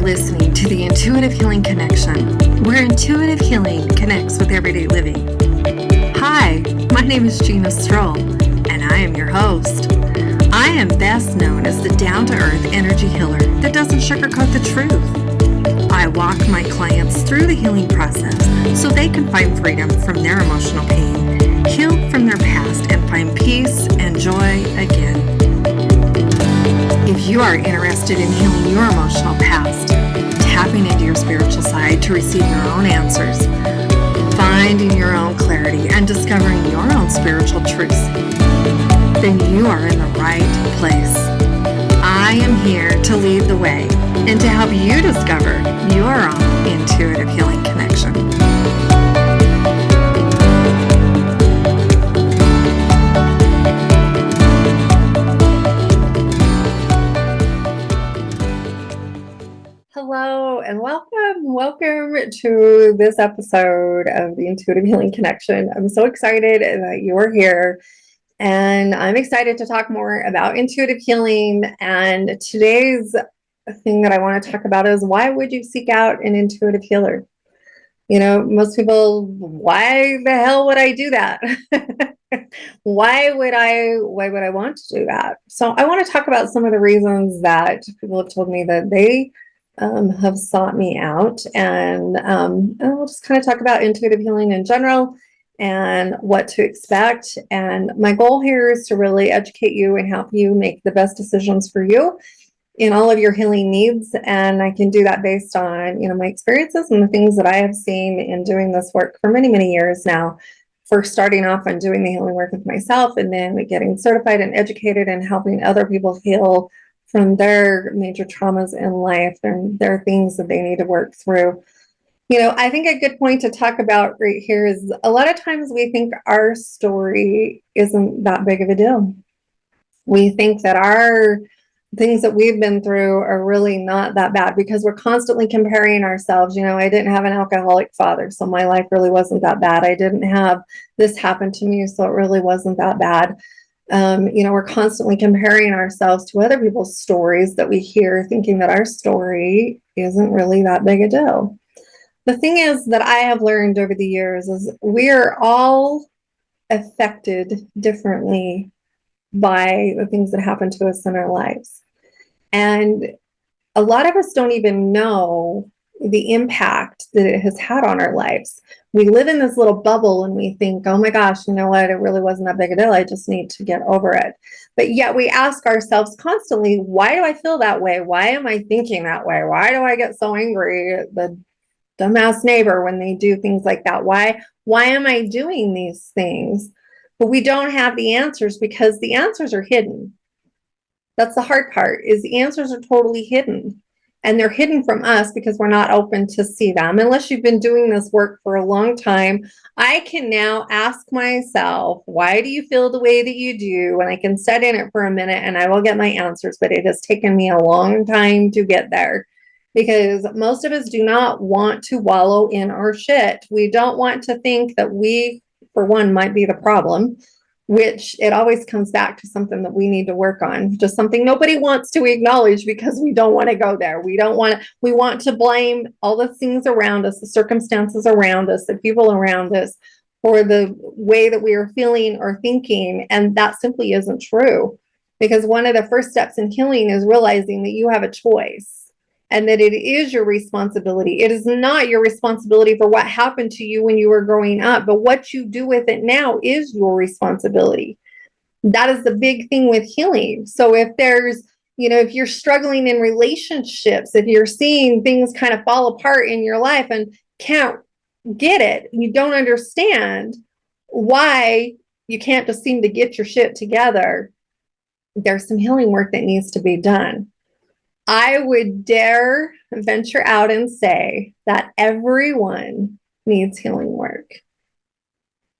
listening to the Intuitive Healing Connection, where intuitive healing connects with everyday living. Hi, my name is Gina Strole, and I am your host. I am best known as the down-to-earth energy healer that doesn't sugarcoat the truth. I walk my clients through the healing process so they can find freedom from their emotional pain, heal from their past, and find peace and joy again. If you are interested in healing your emotional past, tapping into your spiritual side to receive your own answers, finding your own clarity, and discovering your own spiritual truths, then you are in the right place. I am here to lead the way and to help you discover your own intuitive healing connection. Hello and welcome to this episode of the Intuitive Healing Connection. I'm so excited that you're here, and I'm excited to talk more about intuitive healing. And today's thing that I want to talk about is, why would you seek out an intuitive healer? You know, most people, why the hell would I do that? Why would I want to do that? So I want to talk about some of the reasons that people have told me that they have sought me out, and we'll just kind of talk about intuitive healing in general and what to expect. And my goal here is to really educate you and help you make the best decisions for you in all of your healing needs. And I can do that based on, my experiences and the things that I have seen in doing this work for many, many years now. First starting off on doing the healing work with myself, and then getting certified and educated and helping other people heal from their major traumas in life and their things that they need to work through. I think a good point to talk about right here is, a lot of times we think our story isn't that big of a deal. We think that our things that we've been through are really not that bad, because we're constantly comparing ourselves. I didn't have an alcoholic father, so my life really wasn't that bad. I didn't have this happen to me, so it really wasn't that bad. We're constantly comparing ourselves to other people's stories that we hear, thinking that our story isn't really that big a deal. The thing is that I have learned over the years is, we're all affected differently by the things that happen to us in our lives. And a lot of us don't even know the impact that it has had on our lives. We live in this little bubble and we think, oh my gosh, you know what? It really wasn't that big a deal. I just need to get over it. But yet we ask ourselves constantly, why do I feel that way? Why am I thinking that way? Why do I get so angry at the dumbass neighbor when they do things like that? Why am I doing these things? But we don't have the answers, because the answers are hidden. That's the hard part, is the answers are totally hidden. And they're hidden from us because we're not open to see them. Unless you've been doing this work for a long time, I can now ask myself, why do you feel the way that you do? And I can sit in it for a minute and I will get my answers, but it has taken me a long time to get there. Because most of us do not want to wallow in our shit. We don't want to think that we, for one, might be the problem, which it always comes back to something that we need to work on, just something nobody wants to acknowledge, because we don't want to go there. We want to blame all the things around us, the circumstances around us, the people around us, for the way that we are feeling or thinking. And that simply isn't true, because one of the first steps in healing is realizing that you have a choice. And that it is your responsibility. It is not your responsibility for what happened to you when you were growing up, but what you do with it now is your responsibility. That is the big thing with healing. So if there's, if you're struggling in relationships, if you're seeing things kind of fall apart in your life and can't get it, you don't understand why you can't just seem to get your shit together, there's some healing work that needs to be done. I would dare venture out and say that everyone needs healing work.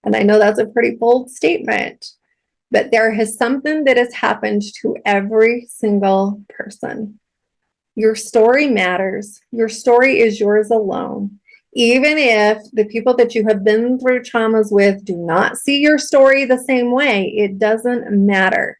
And I know that's a pretty bold statement, but there is something that has happened to every single person. Your story matters. Your story is yours alone. Even if the people that you have been through traumas with do not see your story the same way, it doesn't matter.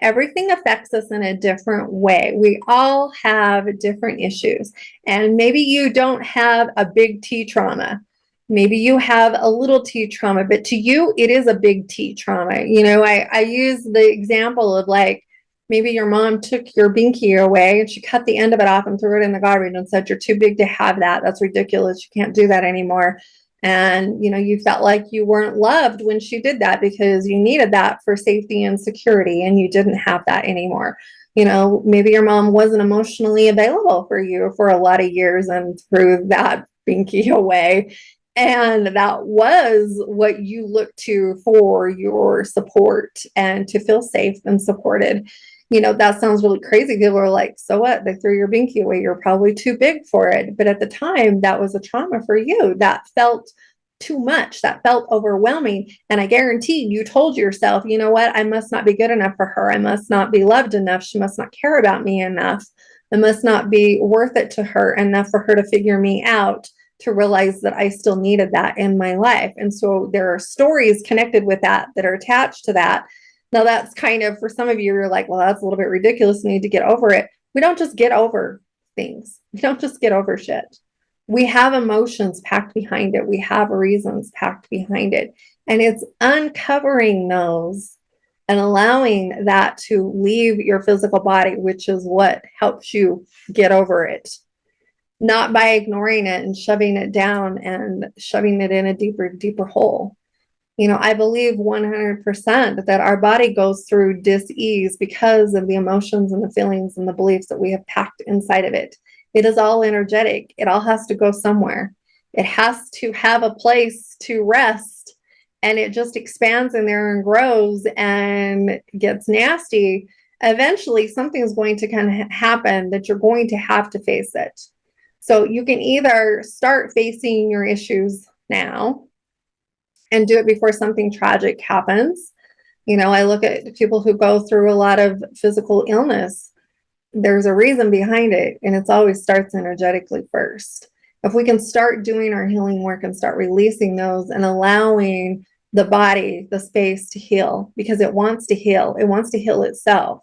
Everything affects us in a different way. We all have different issues. And maybe you don't have a big T trauma. Maybe you have a little T trauma, but to you, it is a big T trauma. I use the example of like, maybe your mom took your binky away and she cut the end of it off and threw it in the garbage and said, "You're too big to have that. That's ridiculous. You can't do that anymore." And you felt like you weren't loved when she did that because you needed that for safety and security, and you didn't have that anymore. Maybe your mom wasn't emotionally available for you for a lot of years and threw that binky away, and that was what you looked to for your support and to feel safe and supported. That sounds really crazy. People are like, "So what? They threw your binky away. You're probably too big for it." But at the time, that was a trauma for you. That felt too much. That felt overwhelming. And I guarantee you told yourself, "You know what? I must not be good enough for her. I must not be loved enough. She must not care about me enough. It must not be worth it to her enough for her to figure me out, to realize that I still needed that in my life." And so there are stories connected with that are attached to that. Now, that's kind of, for some of you, you're like, "Well, that's a little bit ridiculous. I need to get over it." We don't just get over things. We don't just get over shit. We have emotions packed behind it. We have reasons packed behind it. And it's uncovering those and allowing that to leave your physical body, which is what helps you get over it. Not by ignoring it and shoving it down and shoving it in a deeper, deeper hole. I believe 100% that our body goes through dis-ease because of the emotions and the feelings and the beliefs that we have packed inside of it. It is all energetic. It all has to go somewhere. It has to have a place to rest, and it just expands in there and grows and gets nasty. Eventually, something's going to kind of happen that you're going to have to face it. So you can either start facing your issues now and do it before something tragic happens. I look at people who go through a lot of physical illness. There's a reason behind it, and it always starts energetically first. If we can start doing our healing work and start releasing those and allowing the body the space to heal, because it wants to heal itself.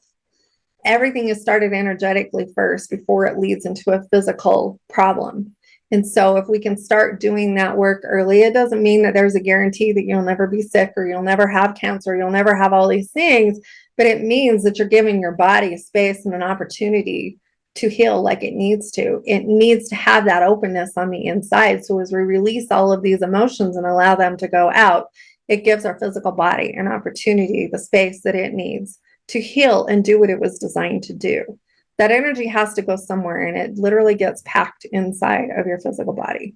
Everything is started energetically first before it leads into a physical problem. And so if we can start doing that work early, it doesn't mean that there's a guarantee that you'll never be sick or you'll never have cancer, you'll never have all these things, but it means that you're giving your body a space and an opportunity to heal like it needs to. It needs to have that openness on the inside. So as we release all of these emotions and allow them to go out, it gives our physical body an opportunity, the space that it needs to heal and do what it was designed to do. That energy has to go somewhere, and it literally gets packed inside of your physical body.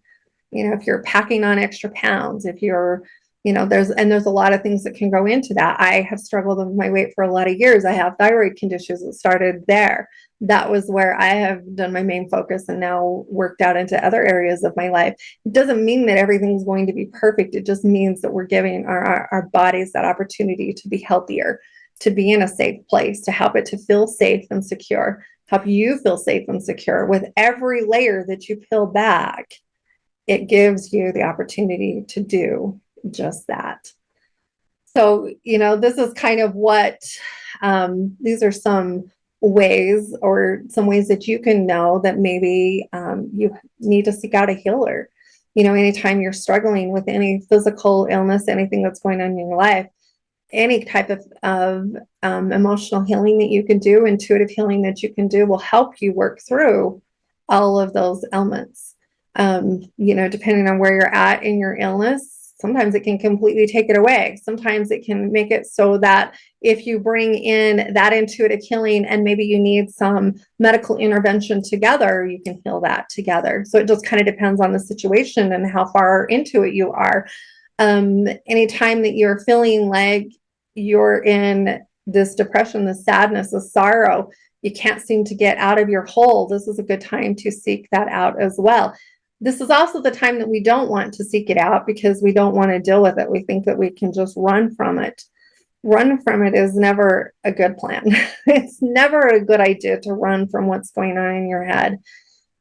If you're packing on extra pounds, if you're, there's a lot of things that can go into that. I have struggled with my weight for a lot of years. I have thyroid conditions that started there. That was where I have done my main focus and now worked out into other areas of my life. It doesn't mean that everything's going to be perfect. It just means that we're giving our bodies that opportunity to be healthier, to be in a safe place, to help it to feel safe and secure, help you feel safe and secure. With every layer that you peel back, it gives you the opportunity to do just that. So, this is kind of what, these are some ways that you can know that maybe you need to seek out a healer. Anytime you're struggling with any physical illness, anything that's going on in your life, any type of emotional healing that you can do, intuitive healing that you can do, will help you work through all of those elements. Depending on where you're at in your illness, sometimes it can completely take it away. Sometimes it can make it so that if you bring in that intuitive healing and maybe you need some medical intervention together, you can heal that together. So it just kind of depends on the situation and how far into it you are. Anytime that you're feeling like you're in this depression, this sadness, this sorrow, you can't seem to get out of your hole, this is a good time to seek that out as well. This is also the time that we don't want to seek it out because we don't want to deal with it. We think that we can just run from it. Run from it is never a good plan. It's never a good idea to run from what's going on in your head.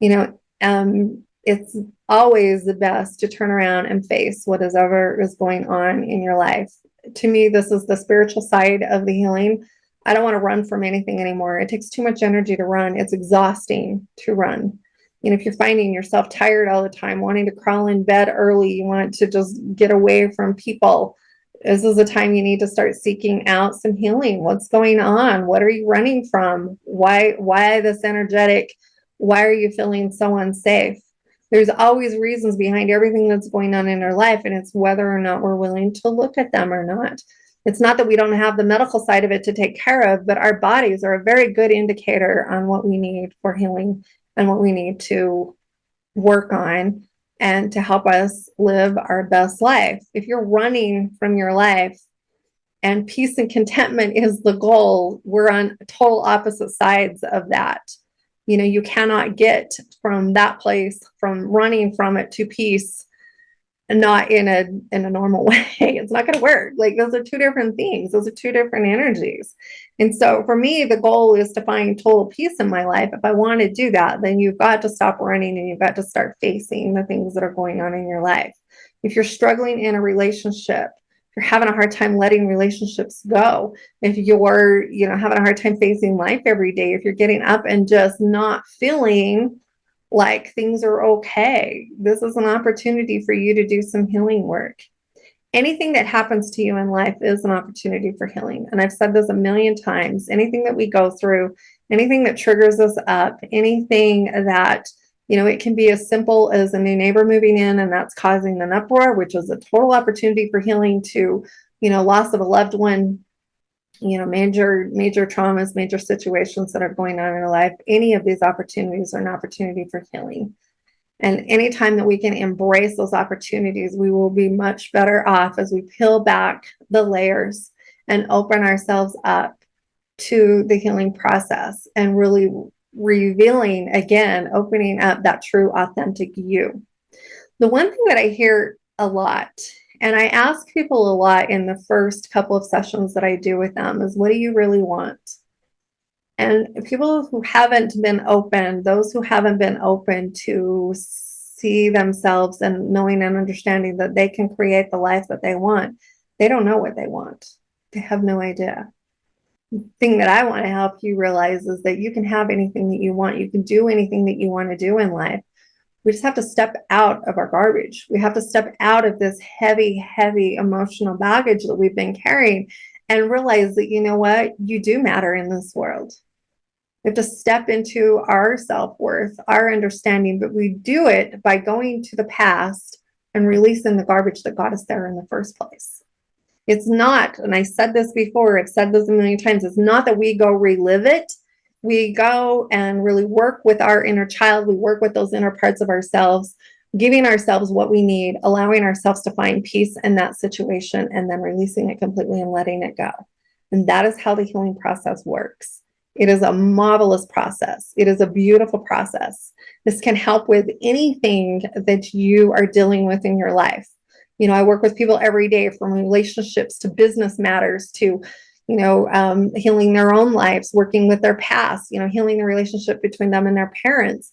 It's always the best to turn around and face whatever is going on in your life. To me, this is the spiritual side of the healing. I don't want to run from anything anymore. It takes too much energy to run. It's exhausting to run. If you're finding yourself tired all the time, wanting to crawl in bed early, you want to just get away from people, this is the time you need to start seeking out some healing. What's going on? What are you running from? Why this energetic? Why are you feeling so unsafe? There's always reasons behind everything that's going on in our life, and it's whether or not we're willing to look at them or not. It's not that we don't have the medical side of it to take care of, but our bodies are a very good indicator on what we need for healing and what we need to work on and to help us live our best life. If you're running from your life and peace and contentment is the goal, we're on total opposite sides of that. You cannot get from that place, from running from it, to peace, and not in a normal way. It's not going to work. Like, those are two different things. Those are two different energies. And so for me, the goal is to find total peace in my life. If I want to do that, then you've got to stop running and you've got to start facing the things that are going on in your life. If you're struggling in a relationship, if you're having a hard time letting relationships go, if you're, having a hard time facing life every day, if you're getting up and just not feeling like things are okay, this is an opportunity for you to do some healing work. Anything that happens to you in life is an opportunity for healing. And I've said this a million times. Anything that we go through, anything that triggers us up, anything that, it can be as simple as a new neighbor moving in and that's causing an uproar, which is a total opportunity for healing, to, loss of a loved one, major traumas, major situations that are going on in our life. Any of these opportunities are an opportunity for healing. And anytime that we can embrace those opportunities, we will be much better off as we peel back the layers and open ourselves up to the healing process and really revealing, again, opening up that true, authentic you. The one thing that I hear a lot, and I ask people a lot in the first couple of sessions that I do with them, is, what do you really want? And people who haven't been open, those who haven't been open to see themselves and knowing and understanding that they can create the life that they want, they don't know what they want. They have no idea. The thing that I want to help you realize is that you can have anything that you want. You can do anything that you want to do in life. We just have to step out of our garbage. We have to step out of this heavy, heavy emotional baggage that we've been carrying and realize that, you know what, you do matter in this world. We have to step into our self-worth, our understanding, but we do it by going to the past and releasing the garbage that got us there in the first place. It's not, and I said this before, I've said this a million times, it's not that we go relive it. We go and really work with our inner child. We work with those inner parts of ourselves, giving ourselves what we need, allowing ourselves to find peace in that situation, and then releasing it completely and letting it go. And that is how the healing process works. It is a marvelous process. It is a beautiful process. This can help with anything that you are dealing with in your life. I work with people every day, from relationships to business matters to, healing their own lives, working with their past, healing the relationship between them and their parents,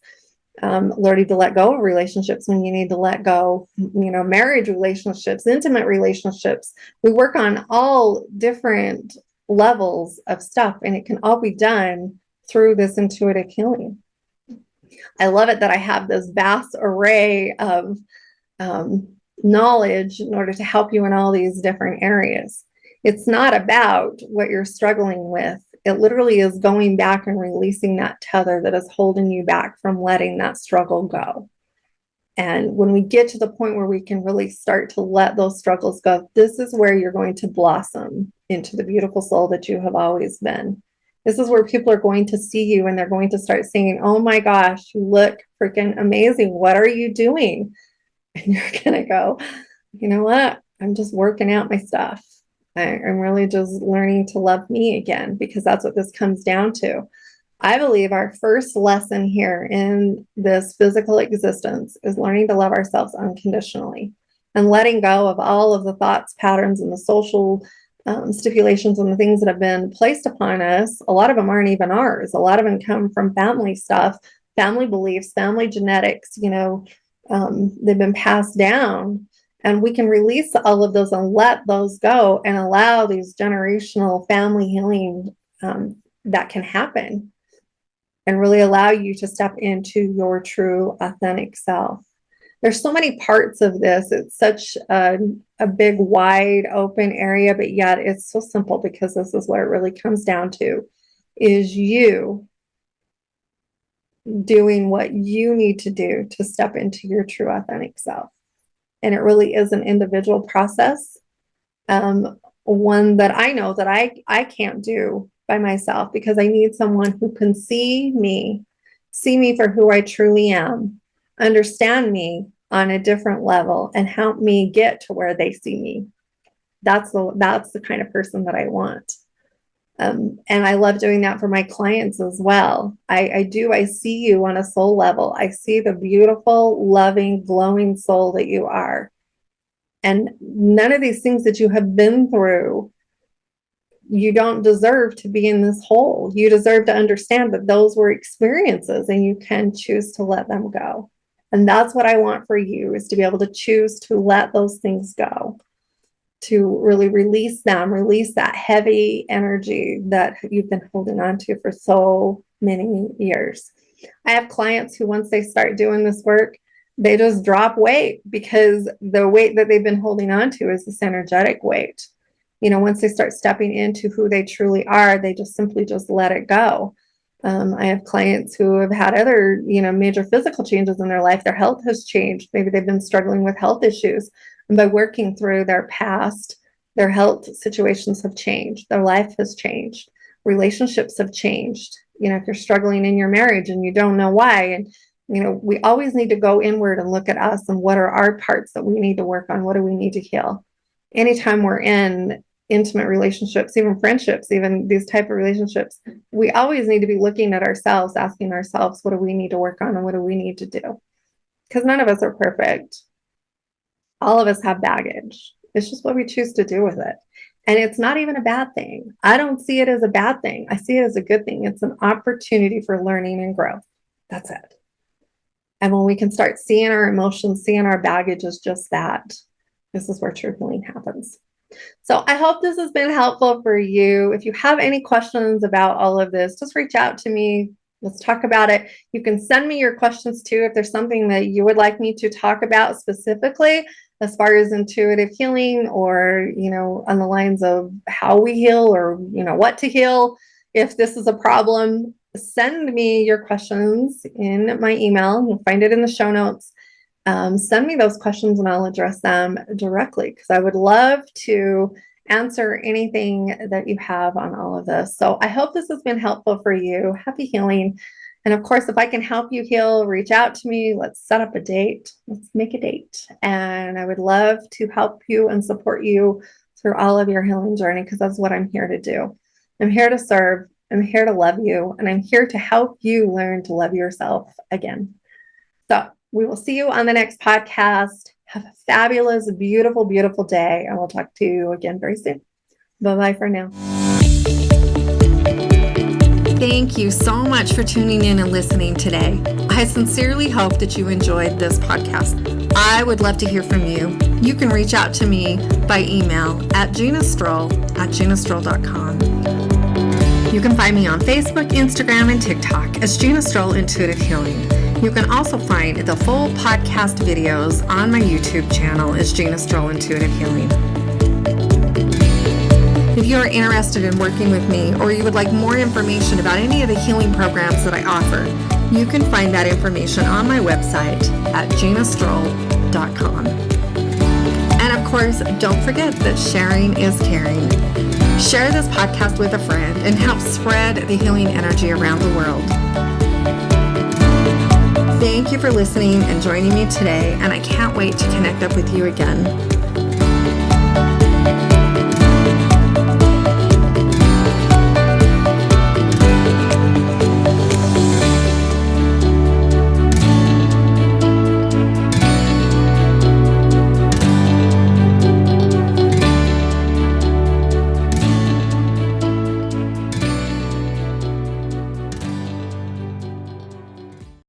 learning to let go of relationships when you need to let go, marriage relationships, intimate relationships. We work on all different levels of stuff, and it can all be done through this intuitive healing. I love it that I have this vast array of knowledge in order to help you in all these different areas. It's not about what you're struggling with. It literally is going back and releasing that tether that is holding you back from letting that struggle go. And when we get to the point where we can really start to let those struggles go, this is where you're going to blossom into the beautiful soul that you have always been. This is where people are going to see you and they're going to start saying, oh my gosh, you look freaking amazing. What are you doing? And you're going to go, you know what? I'm just working out my stuff. I'm really just learning to love me again, because that's what this comes down to. I believe our first lesson here in this physical existence is learning to love ourselves unconditionally and letting go of all of the thoughts, patterns, and the social stipulations and the things that have been placed upon us. A lot of them aren't even ours. A lot of them come from family stuff, family beliefs, family genetics, they've been passed down. And we can release all of those and let those go and allow these generational family healing that can happen and really allow you to step into your true authentic self. There's so many parts of this. It's such a big, wide open area, but yet it's so simple, because this is what it really comes down to, is you doing what you need to do to step into your true authentic self. And it really is an individual process, one that I know that I can't do by myself, because I need someone who can see me for who I truly am, understand me on a different level, and help me get to where they see me. That's the kind of person that I want. And I love doing that for my clients as well. I see you on a soul level. I see the beautiful, loving, glowing soul that you are. And none of these things that you have been through, you don't deserve to be in this hole. You deserve to understand that those were experiences, and you can choose to let them go. And that's what I want for you, is to be able to choose to let those things go, to really release them, release that heavy energy that you've been holding on to for so many years. I have clients who, once they start doing this work, they just drop weight, because the weight that they've been holding on to is this energetic weight. Once they start stepping into who they truly are, they just simply just let it go. I have clients who have had other, major physical changes in their life. Their health has changed. Maybe they've been struggling with health issues. And by working through their past, their health situations have changed. Their life has changed. Relationships have changed. If you're struggling in your marriage and you don't know why, and we always need to go inward and look at us, and what are our parts that we need to work on? What do we need to heal? Anytime we're in intimate relationships, even friendships, even these type of relationships, we always need to be looking at ourselves, asking ourselves, what do we need to work on, and what do we need to do? Because none of us are perfect. All of us have baggage. It's just what we choose to do with it. And it's not even a bad thing. I don't see it as a bad thing. I see it as a good thing. It's an opportunity for learning and growth. That's it. And when we can start seeing our emotions, seeing our baggage as just that, this is where true healing happens. So I hope this has been helpful for you. If you have any questions about all of this, just reach out to me. Let's talk about it. You can send me your questions too, if there's something that you would like me to talk about specifically as far as intuitive healing, or, on the lines of how we heal, or, what to heal. If this is a problem, send me your questions in my email. You'll find it in the show notes. Send me those questions and I'll address them directly, because I would love to answer anything that you have on all of this. So I hope this has been helpful for you. Happy healing. And of course, if I can help you heal, reach out to me. Let's set up a date. Let's make a date. And I would love to help you and support you through all of your healing journey, because that's what I'm here to do. I'm here to serve. I'm here to love you. And I'm here to help you learn to love yourself again. So we will see you on the next podcast. Have a fabulous, beautiful, beautiful day. And we'll talk to you again very soon. Bye-bye for now. Thank you so much for tuning in and listening today. I sincerely hope that you enjoyed this podcast. I would love to hear from you. You can reach out to me by email at ginastrole@ginastrole.com. You can find me on Facebook, Instagram, and TikTok as Gina Strole Intuitive Healing. You can also find the full podcast videos on my YouTube channel as Gina Strole Intuitive Healing. If you are interested in working with me, or you would like more information about any of the healing programs that I offer, you can find that information on my website at ginastrole.com. And of course, don't forget that sharing is caring. Share this podcast with a friend and help spread the healing energy around the world. Thank you for listening and joining me today, and I can't wait to connect up with you again.